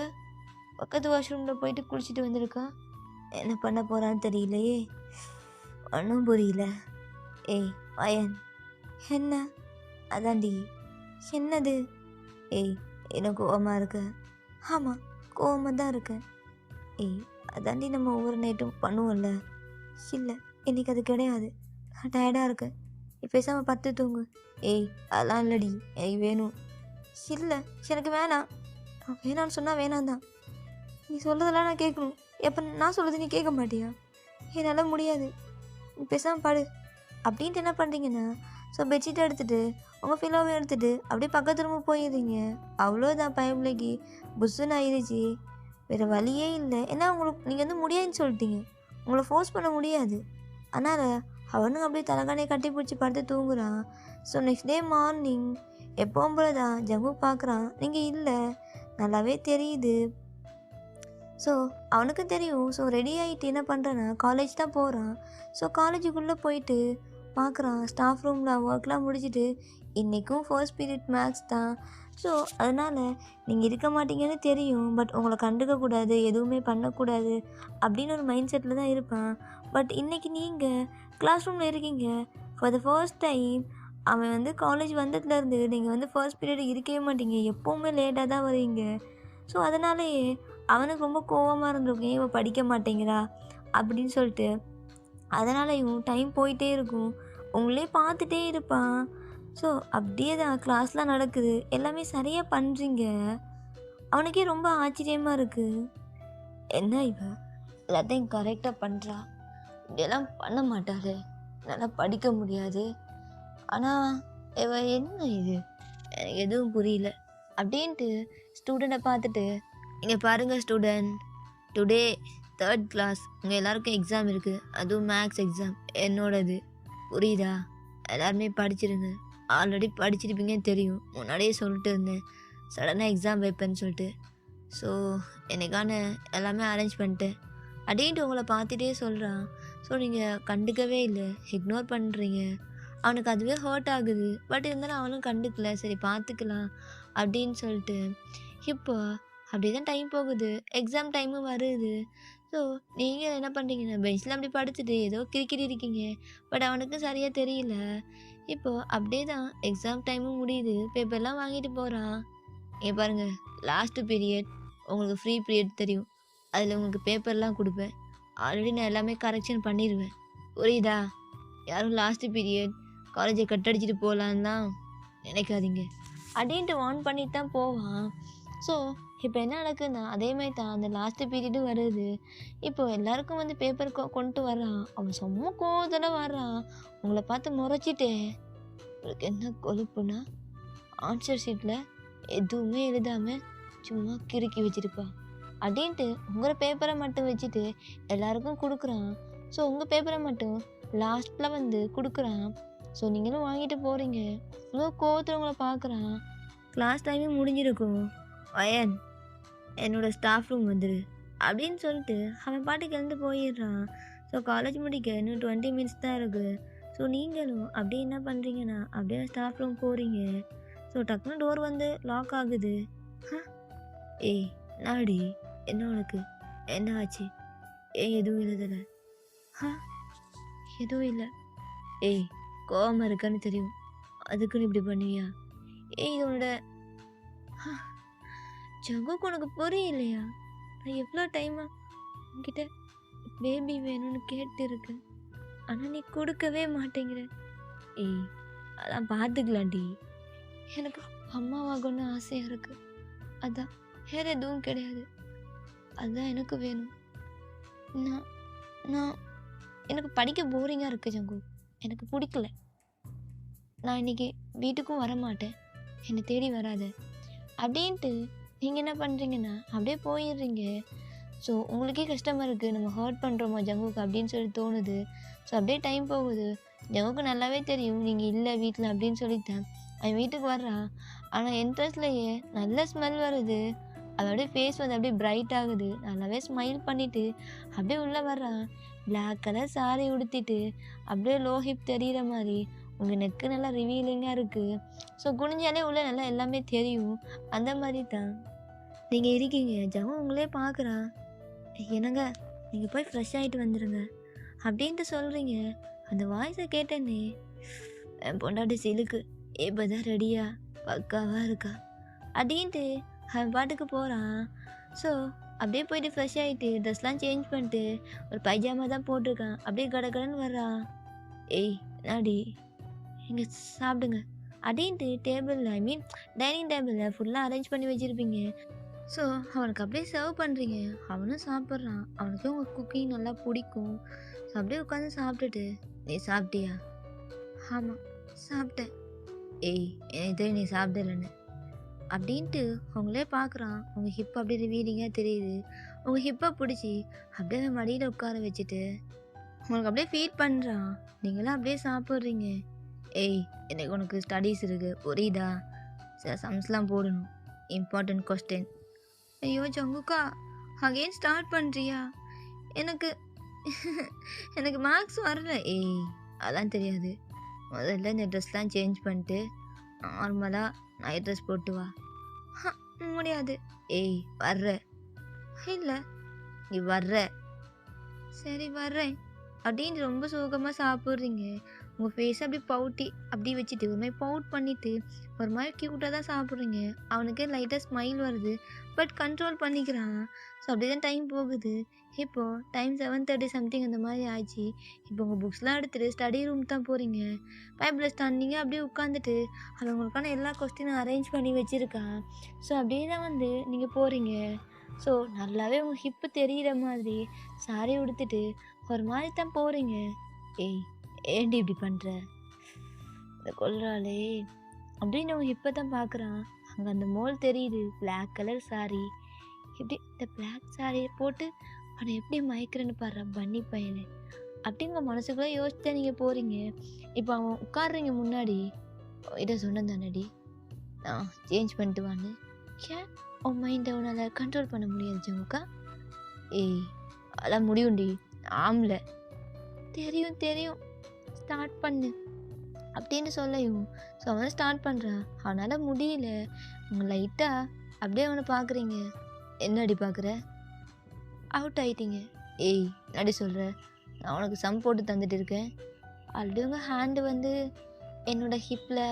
பக்கத்து வாஷ்ரூமில் போயிட்டு குளிச்சுட்டு வந்திருக்கா. என்ன பண்ண போகிறான்னு தெரியலையே, ஒன்றும் புரியல. ஏய் அயன், என்ன? அதாண்டி. என்னது? ஏய், எனக்கு கோவமாக இருக்கு. ஆமாம், கோவமாக தான் இருக்கேன். ஏய், அதாண்டி நம்ம ஒவ்வொரு நைட்டும் பண்ணுவோம்ல. இல்லை, இன்னைக்கு அது கிடையாது. நான் டயர்டாக இருக்கேன். நீ பேசாமல் படுத்து தூங்கு. ஏய், அதெல்லாம் இல்லடி, எனக்கு வேணும். இல்லை, எனக்கு வேணாம். நான் வேணான்னு சொன்னால் வேணாம் தான். நீ சொல்கிறதெல்லாம் நான் கேட்கணும். எப்போ நான் சொல்கிறது நீ கேட்க மாட்டியா? என்னால் முடியாது, நீ பேசாமல் பாடு. அப்படின்ட்டு என்ன பண்ணுறீங்கன்னா, ஸோ பெட்ஷீட்டை எடுத்துகிட்டு உங்கள் ஃபிலோவை எடுத்துகிட்டு அப்படியே பக்கத்து ரூமுக்கு போயிடுறீங்க. அவ்வளோதான், பயம்பிள்ளைக்கு புஷ்ஷுன்னு ஆயிடுச்சு. வேறு வழியே இல்லை. ஏன்னா உங்களுக்கு நீங்கள் வந்து முடியாதுன்னு சொல்லிட்டீங்க. உங்களை ஃபோர்ஸ் பண்ண முடியாது. அதனால் அவனும் அப்படியே தலைகாணியை கட்டி பிடிச்சி படுத்து தூங்குறான். ஸோ நெக்ஸ்ட் டே மார்னிங் எப்பவும் போல தான் ஜங்குக் பார்க்குறான். நீங்கள் இல்லை, நல்லாவே தெரியுது. ஸோ அவனுக்கும் தெரியும். ஸோ ரெடி ஆகிட்டு என்ன பண்ணுறான்னா, காலேஜ் தான் போகிறான். ஸோ காலேஜுக்குள்ளே போயிட்டு பார்க்குறான், ஸ்டாஃப் ரூமில் ஒர்க்லாம் முடிச்சுட்டு இன்றைக்கும் ஃபர்ஸ்ட் பீரியட் மேக்ஸ் தான். ஸோ அதனால் நீங்கள் இருக்க மாட்டீங்கன்னு தெரியும். பட் உங்களை கண்டுக்கக்கூடாது, எதுவுமே பண்ணக்கூடாது அப்படின்னு ஒரு மைண்ட் செட்டில் தான் இருப்பான். பட் இன்றைக்கி நீங்கள் கிளாஸ் ரூமில் இருக்கீங்க. ஃபார் த ஃபர்ஸ்ட் டைம் அவன் வந்து காலேஜ் வந்ததுலேருந்து நீங்கள் வந்து ஃபர்ஸ்ட் பீரியட் இருக்கவே மாட்டீங்க. எப்போவுமே லேட்டாக தான் வருவீங்க. ஸோ அதனாலேயே அவனுக்கு ரொம்ப கோவமாக இருந்திருக்கும், இவன் படிக்க மாட்டேங்கிறா அப்படின்னு சொல்லிட்டு. அதனாலையும் டைம் போயிட்டே இருக்கும், உங்களே பார்த்துட்டே இருப்பான். ஸோ அப்படியே தான் கிளாஸ்லாம் நடக்குது, எல்லாமே சரியாக பண்ணுறீங்க. அவனுக்கே ரொம்ப ஆச்சரியமாக இருக்குது. என்ன இவ எல்லாத்தையும் கரெக்டாக பண்ணுறா, இப்படியெல்லாம் பண்ண மாட்டாளே, நல்லா படிக்க முடியாது. ஆனால் இவ என்ன இது, எனக்கு எதுவும் புரியல அப்படின்ட்டு ஸ்டூடெண்ட்டை பார்த்துட்டு, இங்கே பாருங்கள் ஸ்டூடெண்ட், டுடே 3rd கிளாஸ் உங்கள் எல்லாருக்கும் எக்ஸாம் இருக்குது. அதுவும் மேக்ஸ் எக்ஸாம் என்னோடது, புரியுதா? எல்லாருமே படிச்சிருங்க. ஆல்ரெடி படிச்சிருப்பீங்கன்னு தெரியும், முன்னாடியே சொல்லிட்டு இருந்தேன் சடனாக எக்ஸாம் வைப்பேன்னு சொல்லிட்டு. ஸோ எனக்கான எல்லாமே அரேஞ்ச் பண்ணிட்டேன் அப்படின்ட்டு உங்களை பார்த்துட்டே சொல்கிறான். ஸோ நீங்கள் கண்டுக்கவே இல்லை, இக்னோர் பண்ணுறீங்க. அவனுக்கு அதுவே ஹர்ட் ஆகுது. பட் இருந்தாலும் அவனும் கண்டுக்கல, சரி பார்த்துக்கலாம் அப்படின்னு சொல்லிட்டு. இப்போ அப்படி தான் டைம் போகுது, எக்ஸாம் டைமும் வருது. ஸோ நீங்கள் என்ன பண்ணுறீங்கன்னா, பெஞ்சில் அப்படி படுத்துட்டு ஏதோ கிரிக்கெட் இருக்கீங்க. பட் அவனுக்கு சரியாக தெரியல. இப்போது அப்படியே தான் எக்ஸாம் டைமும் முடியுது, பேப்பர்லாம் வாங்கிட்டு போகிறான். இங்கே பாருங்கள், லாஸ்ட்டு பீரியட் உங்களுக்கு ஃப்ரீ பீரியட் தெரியும், அதில் உங்களுக்கு பேப்பர்லாம் கொடுப்பேன். ஆல்ரெடி நான் எல்லாமே கரெக்ஷன் பண்ணிடுவேன், புரியுதா? யாரும் லாஸ்ட்டு பீரியட் காலேஜை கட்டடிச்சிட்டு போகலான்னு தான் நினைக்காதீங்க அப்படின்ட்டு வார்ன் பண்ணிட்டு தான் போவான். ஸோ இப்போ என்ன நடக்குதுன்னா, அதேமாதிரி தான் அந்த லாஸ்ட்டு பீரியடும் வருது. இப்போது எல்லாருக்கும் வந்து பேப்பர் கொண்டு வர்றான். அவன் சும்மா கோவத்தோட வர்றான். உங்களை பார்த்து முறைச்சிட்டேன், உங்களுக்கு என்ன கொழுப்புனா ஆன்சர் ஷீட்டில் எதுவுமே எழுதாமல் சும்மா கிறுக்கி வச்சுருப்பா அப்படின்ட்டு உங்கள் பேப்பரை மட்டும் வச்சுட்டு எல்லாருக்கும் கொடுக்குறான். ஸோ உங்கள் பேப்பரை மட்டும் லாஸ்ட்டில் வந்து கொடுக்குறான். ஸோ நீங்களும் வாங்கிட்டு போகிறீங்க. இவ்வளோ கோவத்தில் உங்களை பார்க்குறான். கிளாஸ் டைமே முடிஞ்சிருக்கும். அயன், என்னோடய ஸ்டாஃப் ரூம் வந்துடு அப்படின்னு சொல்லிட்டு அவன் பாட்டுக்கு எழுந்து போயிடுறான். ஸோ காலேஜ் முடிக்க இன்னும் 20 மினிட்ஸ் தான் இருக்குது. ஸோ நீங்களும் அப்படியே என்ன பண்ணுறீங்கன்னா, அப்படியே ஸ்டாஃப் ரூம் போகிறீங்க. ஸோ டக்குன்னு டோர் வந்து லாக் ஆகுது. ஏய் நாடி, என்ன உனக்கு என்ன ஆச்சு? ஏன் எதுவும் எழுதலை? எதுவும் இல்லை. ஏய் கோவமாக இருக்கான்னு தெரியும், அதுக்குன்னு இப்படி பண்ணுவியா? ஏய் இது உன்னோட ஜங்குக், உனக்கு புரியலையா? நான் எவ்வளோ டைமாக உன்கிட்ட பேபி வேணும்னு கேட்டு இருக்கேன், ஆனால் நீ கொடுக்கவே மாட்டேங்கிற. ஏய் அதான் பார்த்துக்கலாண்டி, எனக்கு அம்மாவாகணும்னு ஆசையாக இருக்குது, அதான், வேறு எதுவும் கிடையாது. அதுதான் எனக்கு வேணும். நான் எனக்கு படிக்க போரிங்காக இருக்குது ஜங்குக், எனக்கு பிடிக்கல. நான் இன்றைக்கி வீட்டுக்கும் வர மாட்டேன், என்னை தேடி வராத அப்படின்ட்டு நீங்கள் என்ன பண்ணுறீங்கன்னா அப்படியே போயிடுறீங்க. ஸோ உங்களுக்கே கஷ்டமாக இருக்குது, நம்ம ஹர்ட் பண்ணுறோமா ஜங்குக்கு அப்படின்னு சொல்லி தோணுது. ஸோ அப்படியே டைம் போகுது. எனக்கு நல்லாவே தெரியும் நீங்கள் இல்லை வீட்டில் அப்படின்னு சொல்லிட்டேன். அவன் வீட்டுக்கு வர்றான். ஆனால் என்ட்ரன்ஸ்லேயே நல்ல ஸ்மெல் வருது. அதோடைய ஃபேஸ் வந்து அப்படியே பிரைட் ஆகுது. நல்லாவே ஸ்மைல் பண்ணிட்டு அப்படியே உள்ளே வர்றான். பிளாக் கலர் சாரி உடுத்திட்டு அப்படியே லோ ஹிப் தெரிகிற மாதிரி உங்கள் நெக்கு நல்லா ரிவீலிங்காக இருக்குது. ஸோ குனிஞ்சாலே உள்ள நல்லா எல்லாமே தெரியும். அந்த மாதிரி தான் நீங்கள் இருக்கீங்க. ஜகம் உங்களே பார்க்குறான். என்னங்க நீங்கள் போய் ஃப்ரெஷ் ஆகிட்டு வந்துடுங்க அப்படின்ட்டு சொல்கிறீங்க. அந்த வாய்ஸை கேட்டேன்னே என் பொண்டாட்டி சிலுக்கு இப்போ தான் ரெடியா பக்காவாக இருக்கா அப்படின்ட்டு அவன் பாட்டுக்கு போகிறான். ஸோ அப்படியே போயிட்டு ஃப்ரெஷ் ஆகிட்டு ட்ரெஸ்லாம் சேஞ்ச் பண்ணிட்டு ஒரு பைஜாமா தான் போட்டிருக்கான். அப்படியே கடகடன்னு வர்றான். ஏய் நாடி இங்கே சாப்பிடுங்க அப்படின்ட்டு டேபிளில் டைனிங் டேபிளில் ஃபுல்லாக அரேஞ்ச் பண்ணி வச்சுருப்பீங்க. ஸோ அவனுக்கு அப்படியே சர்வ் பண்ணுறீங்க. அவனும் சாப்பிட்றான். அவனுக்கும் உங்கள் குக்கிங் நல்லா பிடிக்கும். ஸோ அப்படியே உட்காந்து சாப்பிட்டுட்டு நீ சாப்பிட்டியா? ஆமாம் சாப்பிட்டேன். ஏய் எனக்கு தெரியும் நீ சாப்பிடலன்னு அப்படின்ட்டு அவங்களே பார்க்குறான். உங்கள் ஹிப் அப்படியே ரிவீலிங்காக தெரியுது. உங்கள் ஹிப்பை பிடிச்சி அப்படியே மடியில் உட்கார வச்சுட்டு உங்களுக்கு அப்படியே ஃபீட் பண்ணுறான். நீங்களாம் அப்படியே சாப்பிட்றீங்க. ஏய் எனக்கு உனக்கு ஸ்டடீஸ் இருக்குது புரியுதா? சம்ஸ்லாம் போடணும், இம்பார்ட்டன்ட் கொஸ்டின். ஐயோ ஜங்குக்கா அகெயின் ஸ்டார்ட் பண்ணுறியா? எனக்கு எனக்கு மேக்ஸ் வரல. ஏய் அதான் தெரியாது. முதல்ல இந்த ட்ரெஸ்லாம் சேஞ்ச் பண்ணிட்டு நார்மலாக நைட் ட்ரெஸ் போட்டு வா. முடியாது. ஏய் வர்ற? இல்லை நீ வர்ற? சரி வர்றேன் அப்படின்னு ரொம்ப சுகமாக சாப்பிட்றீங்க. உங்கள் ஃபேஸை அப்படி பவுட்டி அப்படி வச்சுட்டு ஒரு மாதிரி பவுட் பண்ணிவிட்டு ஒரு மாதிரி க்யூட்டாக தான் சாப்பிட்றீங்க. அவனுக்கே லைட்டாக ஸ்மைல் வருது. பட் கண்ட்ரோல் பண்ணிக்கிறான். ஸோ அப்படி தான் டைம் போகுது. இப்போது டைம் 7:30 சம்திங் அந்த மாதிரி ஆச்சு. இப்போ உங்கள் புக்ஸ்லாம் எடுத்துகிட்டு ஸ்டடி ரூம் தான் போகிறீங்க. பைப்பில் ஸ்டாண்டிங்க அப்படியே உட்காந்துட்டு அவங்களுக்கான எல்லா கொஸ்டினும் அரேஞ்ச் பண்ணி வச்சுருக்கான். ஸோ அப்படியே தான் வந்து நீங்கள் போகிறீங்க. ஸோ நல்லாவே உங்கள் ஹிப்பு தெரிகிற மாதிரி சாரி உடுத்துட்டு ஒரு மாதிரி தான் போகிறீங்க. ஏய் ஏண்டி இப்படி பண்ணுற? இந்த கொல்றாளே அப்படின்னு உங்கள் ஹிப்பை தான் பார்க்குறான். அங்கே அந்த மோல் தெரியுது. Black colour sari. எப்படி இந்த பிளாக் சாரியை போட்டு அவனை எப்படி மயக்கிறேன்னு பாடுற பன்னி பையனு அப்படிங்கிற மனசுக்குள்ளே யோசிச்சுதான் நீங்கள் போகிறீங்க. இப்போ அவன் உட்காடுறீங்க முன்னாடி. இதை சொன்னேன் தானடி நான் சேஞ்ச் பண்ணிட்டு வான்னு. ஏன் உன் மைண்டை உன்னால் கண்ட்ரோல் பண்ண முடியாது ஜமுக்கா? ஏய் அதெல்லாம் முடியும்டி. ஆம்ல தெரியும் தெரியும் ஸ்டார்ட் பண்ணு அப்படின்னு சொல்லையும். ஸோ அவன் ஸ்டார்ட் பண்ணுறான். அவனால் முடியல. அவங்க லைட்டாக அப்படியே அவனை பார்க்குறீங்க. என்னடி பார்க்குற? அவுட் ஆகிட்டீங்க. ஏய் நடி சொல்கிற? நான் உனக்கு சம் போட்டு தந்துட்டு இருக்கேன். ஆல்ரெடி உங்கள் ஹேண்டு வந்து என்னோடய ஹிப்பில்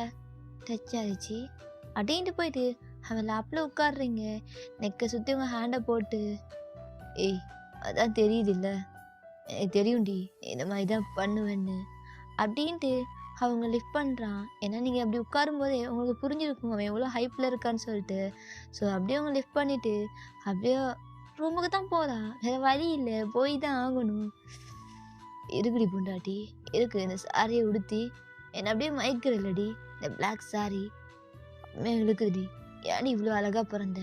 டச் ஆகிடுச்சு அப்படின்ட்டு போயிட்டு அவன் லேப்பில் உட்காடுறீங்க. நெக்கை சுற்றி உங்கள் ஹேண்டை போட்டு ஏய் அதான் தெரியுது இல்லை எனக்கு தெரியும்டி இந்த மாதிரி தான் பண்ணுவேன்னு அப்படின்ட்டு அவங்க லிஃப்ட் பண்ணுறான். ஏன்னா நீங்கள் அப்படி உட்காரும்போதே உங்களுக்கு புரிஞ்சிருக்கும் அவன் எவ்வளோ ஹைப்பில் இருக்கான்னு சொல்லிட்டு. ஸோ அப்படியே அவங்க லிஃப்ட் பண்ணிவிட்டு அப்படியே ரூமுக்கு தான் போகிறான். வேறு வழி இல்லை, போய் தான் ஆகணும். இருக்குடி பொண்டாட்டி இருக்கு. இந்த சாரியை உடுத்தி என்னை அப்படியே மயக்கிற இல்லடி. இந்த பிளாக் சாரி இழுக்குதுடி. ஏன் இவ்வளோ அழகாக பிறந்த?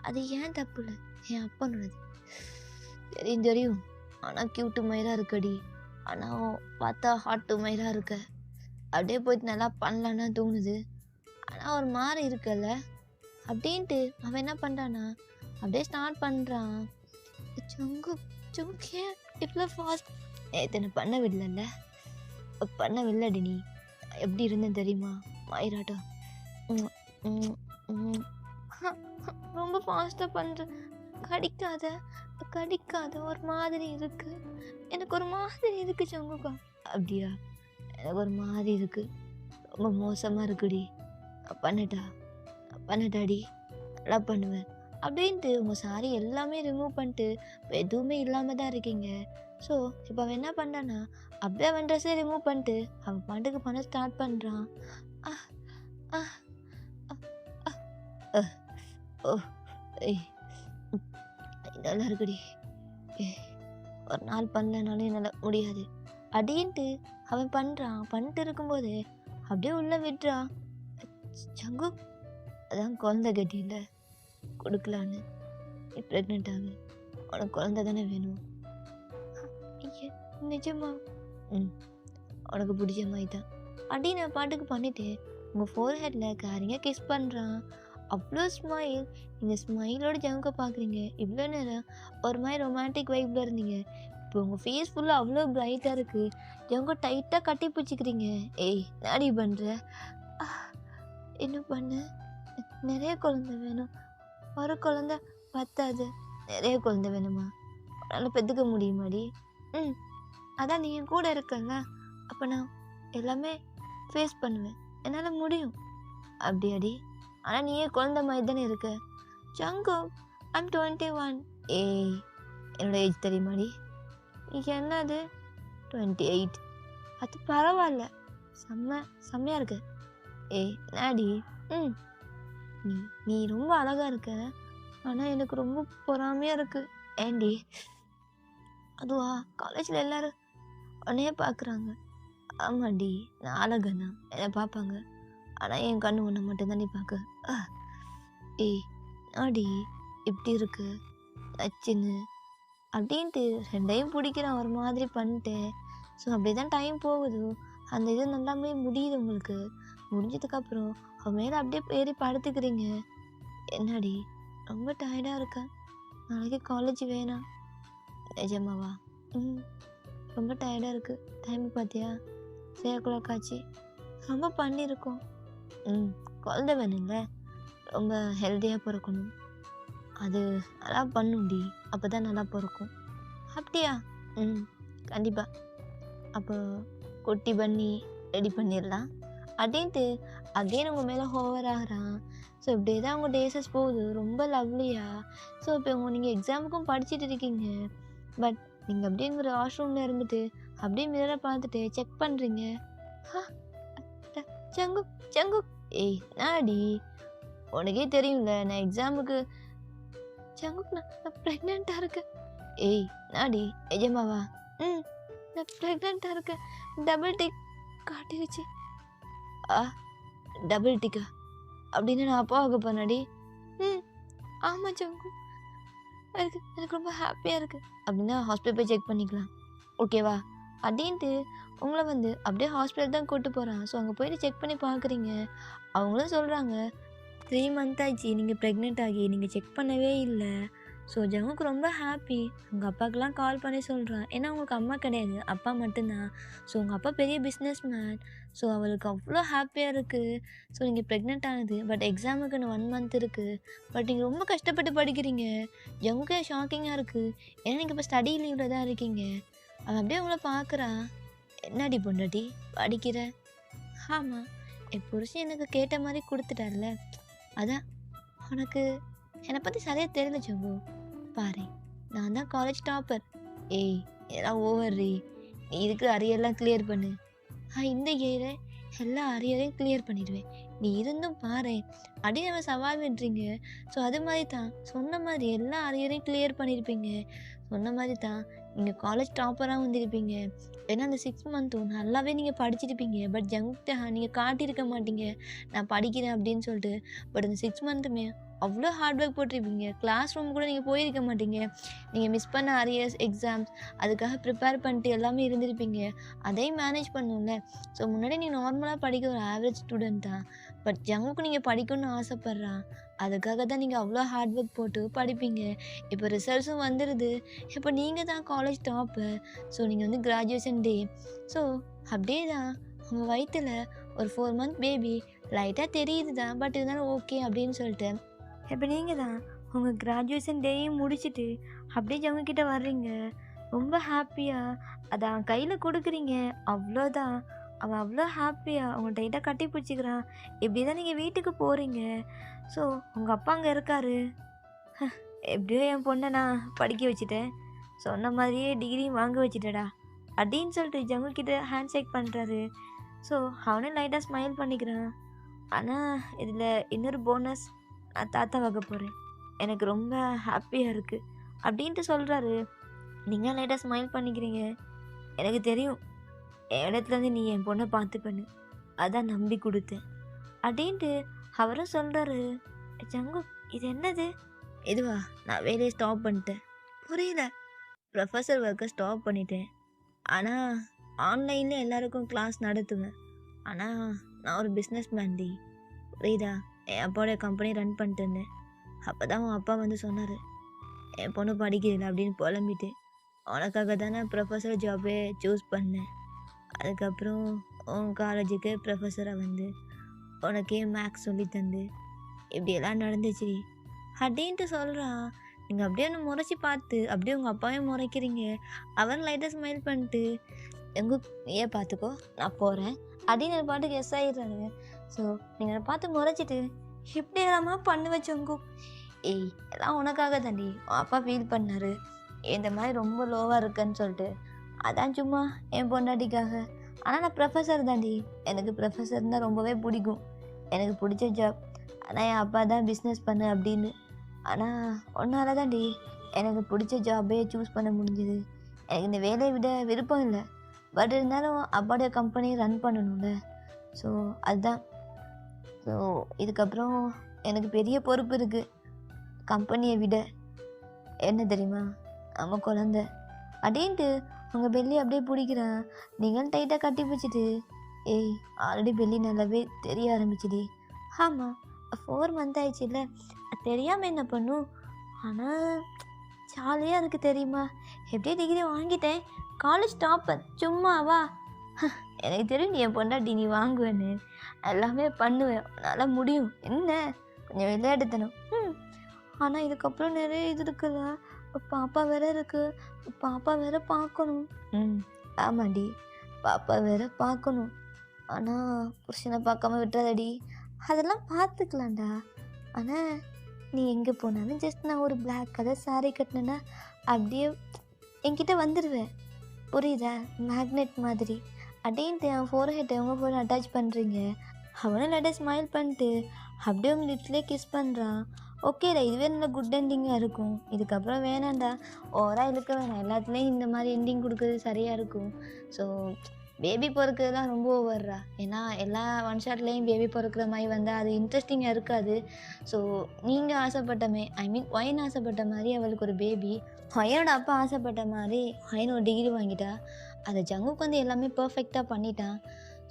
அது ஏன் தப்பு இல்லை, என் அப்பனோடது. தெரியும் தெரியும். ஆனால் கியூட்டு மயிராக இருக்கடி. ஆனால் பார்த்தா ஹாட்டு மயிராக இருக்க. அப்படியே போயிட்டு நல்லா பண்ணலான்னா தோணுது. ஆனால் ஒரு மாதிரி இருக்கல்ல அப்படின்ட்டு அவன் என்ன பண்ணுறான்னா அப்படியே ஸ்டார்ட் பண்ணுறான். சொங்கு சொங்கே இவ்வளோ ஃபாஸ்ட் எத்தனை பண்ண விடல பண்ண விடலடி. நீ எப்படி இருந்தேன் தெரியுமா மயிராட்டம்? ரொம்ப ஃபாஸ்ட்டாக பண்ணுற. கடிக்காத கடிக்காத ஒரு மாதிரி இருக்கு. எனக்கு ஒரு மாதிரி இருக்கு சங்குக்கா. அப்படியா? எனக்கு ஒரு மாதிரி இருக்கு. ரொம்ப மோசமாக இருக்குடி. பண்ணட்டாடி நல்லா பண்ணுவேன் அப்படின்ட்டு உங்கள் சாரி எல்லாமே ரிமூவ் பண்ணிட்டு இப்போ எதுவுமே இல்லாமல் தான் இருக்கீங்க. ஸோ இப்போ அவன் என்ன பண்ணான்னா அப்படியே அவன் ட்ரெஸ்ஸை ரிமூவ் பண்ணிட்டு அவன் பாட்டுக்கு பண்ண ஸ்டார்ட் பண்ணுறான். ஓ ஏய் நல்லா இருக்குடி. ஒரு நாள் பண்ணலனாலும் என்னால் முடியாது அப்படின்ட்டு அவன் பண்ணுறான். பண்ணிட்டு இருக்கும்போது அப்படியே உள்ளே விட்டுறான். சங்கு அதான் குழந்தை கட்டியில் கொடுக்கலான்னு. நீ ப்ரெக்னென்ட் ஆகு, உனக்கு குழந்தை தானே வேணும். நிஜமா? உனக்கு பிடிச்ச மாதிரி தான் அப்படின்னு நான் பாட்டுக்கு பண்ணிட்டு உங்கள் ஃபோர்ஹெட்டில் கேரிங்காக கிஸ் பண்ணுறான். அவ்வளோ ஸ்மைல். நீங்கள் ஸ்மைலோட ஜங்க பார்க்குறீங்க. இவ்வளோ நேரம் ஒரு மாதிரி ரொமான்டிக் வைப்பில் இருந்தீங்க. இப்போ உங்கள் ஃபேஸ் ஃபுல்லாக அவ்வளோ பிரைட்டாக இருக்குது. ஜங்க டைட்டாக கட்டி பிடிச்சிக்கிறீங்க. ஏய் நாடி பண்ணுற என்ன பண்ண? நிறைய குழந்தை வேணும். ஒரு குழந்தை பத்தாது, நிறைய குழந்தை வேணுமா? உன்னால் பெற்றுக்க முடியுமாடி? ம் அதான் நீ என் கூட இருக்கல, அப்போ நான் எல்லாமே ஃபேஸ் பண்ணுவேன். என்னால் முடியும். அப்படியாடி? ஆனால் நீயே குழந்தை மாதிரி தானே இருக்க. ஜங்கு ஐம் 21. ஏய் என்னோட ஏஜ் தெரியுமாடி? என்னது 28? அது பரவாயில்ல, செம்மையாக இருக்கு. ஏய் நாடி? ம் நீ நீ ரொம்ப அழகாக இருக்க. ஆனால் எனக்கு ரொம்ப பொறாமையாக இருக்குது. ஏண்டி? அதுவா, காலேஜில் எல்லோரும் உன்னையே பார்க்குறாங்க. ஆமாண்டி, நான் அழகண்ணா என்னை பார்ப்பாங்க. ஆனால் என் கண்ணு ஒன்று மட்டும்தான் நீ பார்க்க. ஏய் நாடி இப்படி இருக்கு நச்சுன்னு அப்படின்ட்டு ரெண்டையும் பிடிக்கிறேன் ஒரு மாதிரி பண்ணிட்டேன். ஸோ அப்படி தான் டைம் போகுது. அந்த இது நல்லாமே முடியுது உங்களுக்கு. முடிஞ்சதுக்கப்புறம் அவன் மேலே அப்படியே ஏறி படுத்துக்கிறீங்க. என்னடி ரொம்ப டயர்டாக இருக்கேன், நாளைக்கு காலேஜ் வேணாம். நிஜமாவா? ரொம்ப டயர்டாக இருக்குது. டைம் பார்த்தியா 3 ஆச்சு. ரொம்ப பண்ணியிருக்கோம். குழந்தை வேணும்ல, ரொம்ப ஹெல்த்தியாக பிறக்கணும். அது நல்லா பண்ணும்டி, அப்போ தான் நல்லா பிறக்கும். அப்படியா? கண்டிப்பாக. அப்போ கொட்டி பண்ணி ரெடி பண்ணிடலாம் அப்படின்ட்டு அகெயின் உங்கள் மேலே ஹோவர் ஆகிறான். ஸோ இப்படியே தான் உங்கள் டேஸஸ் போகுது ரொம்ப லவ்லியா. ஸோ இப்போ நீங்கள் எக்ஸாமுக்கும் படிச்சுட்டு இருக்கீங்க. பட் நீங்கள் அப்படியே ஒரு வாஷ்ரூமில் இருந்துட்டு அப்படியே மிரரை பார்த்துட்டு செக் பண்ணுறீங்க. சங்கு சங்கு ஏய் நாடி, உனக்கே தெரியும்ல நான் எக்ஸாமுக்கு சங்குக்கு நான் ப்ரெக்னெண்ட்டாக இருக்கேன். ஏய் நாடி எஜமாவா? நான் ப்ரெக்னெண்ட்டாக இருக்கேன். டபுள் டிக் காட்டிருச்சு. டபுள் டிக்கா? அப்படின்னு நான் அப்பாவுக்கு பண்ணாடி. ஆமாம் சங்கு, எனக்கு ரொம்ப ஹாப்பியாக இருக்குது. அப்படின்னா ஹாஸ்பிட்டல் போய் செக் பண்ணிக்கலாம், ஓகேவா? அப்படின்ட்டு உங்களை அப்படியே ஹாஸ்பிட்டல் தான் கூப்பிட்டு போகிறான். ஸோ அங்கே போயிட்டு செக் பண்ணி பார்க்குறீங்க. அவங்களும் சொல்கிறாங்க 3 மந்த் ஆச்சு நீங்கள் ப்ரெக்னென்ட் ஆகி, நீங்கள் செக் பண்ணவே இல்லை. ஸோ ஜங்குக்கு ரொம்ப ஹாப்பி. உங்கள் அப்பாவுக்கெலாம் கால் பண்ணி சொல்கிறான். ஏன்னா உங்களுக்கு அம்மா கிடையாது, அப்பா மட்டும்தான். ஸோ உங்கள் அப்பா பெரிய பிஸ்னஸ் மேன். ஸோ அவளுக்கு அவ்வளோ ஹாப்பியாக இருக்குது. ஸோ நீங்கள் ப்ரெக்னென்ட் ஆனது. பட் எக்ஸாமுக்கு இன்னும் 1 மந்த் இருக்குது. பட் நீங்கள் ரொம்ப கஷ்டப்பட்டு படிக்கிறீங்க. ஜங்குக்கே ஷாக்கிங்காக இருக்குது. ஏன்னா நீங்கள் இப்போ ஸ்டடி லீவில் தான் இருக்கீங்க. அவன் அப்படியே உங்களை பார்க்குறான். என்னடி பொண்டாட்டி படிக்கிற? ஆமாம், என் புருஷன் எனக்கு கேட்ட மாதிரி கொடுத்துட்டார்ல, அதான். உனக்கு என்னை பற்றி சரியாக தெரியல ஜங்கு. பாரு, நான் தான் காலேஜ் டாப்பர். ஏய் எல்லாம் ஓவர்ரி. நீ இருக்கிற அரியெல்லாம் கிளியர் பண்ணு. இந்த இயரை எல்லா அரியரையும் கிளியர் பண்ணிடுவேன். நீ இருந்தும் பாரு அப்படின்னு நம்ம சவால் விடுறீங்க. ஸோ அது மாதிரி தான் சொன்ன மாதிரி எல்லா அரியரையும் கிளியர் பண்ணியிருப்பீங்க. சொன்ன மாதிரி தான் நீங்கள் காலேஜ் டாப்பராக வந்திருப்பீங்க. ஏன்னா அந்த 6 மந்த்தும் நல்லாவே நீங்கள் படிச்சிருப்பீங்க. பட் ஜங்குக்கிட்ட நீங்கள் காட்டியிருக்க மாட்டீங்க நான் படிக்கிறேன் அப்படின்னு சொல்லிட்டு. பட் அந்த 6 மந்த்துமே அவ்வளோ ஹார்ட் ஒர்க் போட்டிருப்பீங்க. கிளாஸ் ரூம் கூட நீங்கள் போயிருக்க மாட்டீங்க. நீங்கள் மிஸ் பண்ண அரியர்ஸ் எக்ஸாம்ஸ் அதுக்காக ப்ரிப்பேர் பண்ணிட்டு எல்லாமே இருந்திருப்பீங்க. அதையும் மேனேஜ் பண்ணணும்ல. ஸோ முன்னாடி நீங்கள் நார்மலாக படிக்க ஒரு ஆவரேஜ் ஸ்டூடெண்ட் தான். பட் ஜங்குக்கு நீங்கள் படிக்கணும்னு ஆசைப்பட்றான். அதுக்காக தான் நீங்கள் அவ்வளோ ஹார்ட் ஒர்க் போட்டு படிப்பீங்க. இப்போ ரிசல்ட்ஸும் வந்துடுது. இப்போ நீங்கள் தான் காலேஜ் டாப்பு. ஸோ நீங்கள் கிராஜுவேஷன் டே. ஸோ அப்படியே தான் உங்கள் வயிற்றில் ஒரு 4 மந்த் பேபி லைட்டாக தெரியுது தான். பட் இருந்தாலும் ஓகே அப்படின்னு சொல்லிட்டு இப்போ நீங்கள் தான் உங்கள் கிராஜுவேஷன் டேயும் முடிச்சுட்டு அப்படியே ஜவங்கக்கிட்ட வர்றீங்க. ரொம்ப ஹாப்பியாக அதை அவன் கையில் கொடுக்குறீங்க. அவ்வளோதான், அவன் அவ்வளோ ஹாப்பியாக அவங்க டைட்டாக கட்டி பிடிச்சிக்கிறான். இப்படி தான் நீங்கள் வீட்டுக்கு போகிறீங்க. ஸோ உங்கள் அப்பா அங்கே இருக்காரு. எப்படியோ என் பொண்ணை நான் படிக்க வச்சுட்டேன், சொன்ன மாதிரியே டிகிரியும் வாங்க வச்சுட்டேடா அப்படின்னு சொல்லிட்டு ஜங்குக்கிட்ட ஹேண்ட் ஷேக் பண்ணுறாரு. ஸோ அவனே லைட்டாக ஸ்மைல் பண்ணிக்கிறான். ஆனால் இதில் இன்னொரு போனஸ், நான் தாத்தா வாங்க போகிறேன், எனக்கு ரொம்ப ஹாப்பியாக இருக்குது அப்படின்ட்டு சொல்கிறாரு. நீங்கள் லைட்டாக ஸ்மைல் பண்ணிக்கிறீங்க. எனக்கு தெரியும் என் இடத்துலேருந்து நீ என் பொண்ணை பார்த்துப்பண்ணு, அதான் நம்பி கொடுத்தேன் அப்படின்ட்டு அவரும் சொல்கிறாரு. ஜங்கு இது என்னது? இதுவா, நான் வேலையை ஸ்டாப் பண்ணிட்டேன். புரியல. ப்ரொஃபஸர் ஒர்க்கை ஸ்டாப் பண்ணிட்டேன். ஆனால் ஆன்லைனில் எல்லாருக்கும் கிளாஸ் நடத்துவேன். ஆனால் நான் ஒரு பிஸ்னஸ் மேன்டி, புரியுதா? என் அப்பாவோட கம்பெனி ரன் பண்ணிட்டு இருந்தேன். அப்போ தான் உன் அப்பா வந்து சொன்னார், என் பொண்ணு படிக்கிறதில்ல அப்படின்னு புலம்பிட்டு, உனக்காக தானே ப்ரொஃபஸர் ஜாபே சூஸ் பண்ணேன். அதுக்கப்புறம் உன் காலேஜுக்கு ப்ரொஃபஸராக வந்து உனக்கே மேக்ஸ் சொல்லி தந்து இப்படியெல்லாம் நடந்துச்சு அப்படின்ட்டு சொல்கிறான். நீங்கள் அப்படியே ஒன்று முறைச்சி பார்த்து அப்படியே உங்கள் அப்பாவையும் முறைக்கிறீங்க. அவன் லைட்டாக ஸ்மைல் பண்ணிட்டு, எங்க நீயே பார்த்துக்கோ நான் போகிறேன் அப்படின்னு ஒரு பாட்டுக்கு எஸ் ஆகிடுறானுங்க. ஸோ நீங்கள் அதை பார்த்து முறைச்சிட்டு இப்படி எல்லாமா பண்ணி வச்சவங்க. ஏய், எல்லாம் உனக்காக தாண்டி உன் அப்பா ஃபீல் பண்ணார் இந்த மாதிரி ரொம்ப லோவாக இருக்குன்னு சொல்லிட்டு. அதான் சும்மா என் பொண்டாட்டிக்காக. ஆனால் நான் ப்ரொஃபஸர் தாண்டி, எனக்கு ப்ரொஃபஸர் தான் ரொம்பவே பிடிக்கும், எனக்கு பிடிச்ச ஜாப். ஆனால் என் அப்பா தான் பிஸ்னஸ் பண்ணு அப்படின்னு. ஆனால் ஒன்றால் தாண்டி எனக்கு பிடிச்ச ஜாபே சூஸ் பண்ண முடிஞ்சுது. எனக்கு இந்த வேலையை விட விருப்பம் இல்லை, பட் இருந்தாலும் அப்பாவுடைய கம்பெனி ரன் பண்ணணும்ல. ஸோ அதுதான். ஸோ இதுக்கப்புறம் எனக்கு பெரிய பொறுப்பு இருக்குது கம்பெனியை விட. என்ன தெரியுமா, நம்ம குழந்த அப்படின்ட்டு உங்கள் பெல்லி அப்படியே பிடிக்கிறான். நீங்கள் டைட்டாக கட்டி பிடிச்சிட்டு, ஏய் ஆல்ரெடி பெல்லி நல்லாவே தெரிய ஆரம்பிச்சுடி. ஆமாம், 4 month ஆயிடுச்சு இல்லை, தெரியாமல் என்ன பண்ணும். ஆனால் ஜாலியாக இருக்குது தெரியுமா, எப்படியே டிகிரி வாங்கிட்டேன், காலேஜ் டாப்பர் சும்மாவா. எனக்கு தெரியும் நீ என் பொண்டாட்டி நீ வாங்குவேன்னு, எல்லாமே பண்ணுவேன், நல்லா முடியும். என்ன கொஞ்சம் விளையாடுத்தணும். ஆனால் இதுக்கப்புறம் நிறைய இது இருக்குல்ல, பாப்பா வேற இருக்குது, பாப்பா வேற பார்க்கணும். ஆமாடி, பாப்பா வேற பார்க்கணும். ஆனால் புருஷனை பார்க்காம விட்டுறதடி, அதெல்லாம் பார்த்துக்கலாம்டா. ஆனால் நீ எங்கே போனாலும் ஜஸ்ட் நான் ஒரு பிளாக் கலர் சாரீ கட்டினேன்னா அப்படியே என்கிட்ட வந்துடுவேன், புரியுதா? மேக்னெட் மாதிரி அப்படின்ட்டு என் ஃபோர்ஹெட்டை உங்கள் ஃபோன் அட்டாச் பண்ணுறீங்க. அவனும் லைட்டாக ஸ்மைல் பண்ணிட்டு அப்படியே உங்கள் லிப்ஸ்லேயே கிஸ் பண்ணுறான். ஓகேடா, இதுவே நல்ல குட் எண்டிங்காக இருக்கும். இதுக்கப்புறம் வேணாண்டா, ஓவராக இழுக்க வேணாம், எல்லாத்துலேயும் இந்த மாதிரி எண்டிங் கொடுக்குறது சரியாக இருக்கும். ஸோ பேபி பிறக்கிறதுலாம் ரொம்ப ஓவர்றா. ஏன்னா எல்லா ஒன் ஷாட்லேயும் பேபி பிறக்கிற மாதிரி வந்தால் அது இன்ட்ரெஸ்டிங்காக இருக்காது. ஸோ நீங்கள் ஆசைப்பட்டமே, ஐ மீன் ஒயின் ஆசைப்பட்ட மாதிரி அவளுக்கு ஒரு பேபி, ஒயனோட அப்பா ஆசைப்பட்ட மாதிரி ஒயன் ஒரு டிகிரி வாங்கிட்டா. அதை ஜங்குக்கு வந்து எல்லாமே பர்ஃபெக்டாக பண்ணிட்டான்.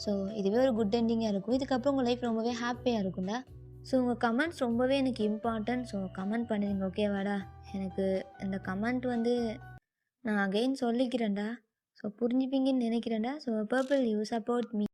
ஸோ இதுவே ஒரு குட் எண்டிங்காக இருக்கும். இதுக்கப்புறம் உங்கள் லைஃப் ரொம்பவே ஹாப்பியாக இருக்கும்டா. ஸோ உங்கள் கமெண்ட்ஸ் ரொம்பவே எனக்கு இம்பார்ட்டன்ட். ஸோ கமெண்ட் பண்ணுவீங்க, ஓகேவாடா? எனக்கு இந்த கமெண்ட் வந்து நான் அகெயின் சொல்லிக்கிறேன்டா. ஸோ புரிஞ்சுப்பீங்கன்னு நினைக்கிறேன்டா. So purple you support me.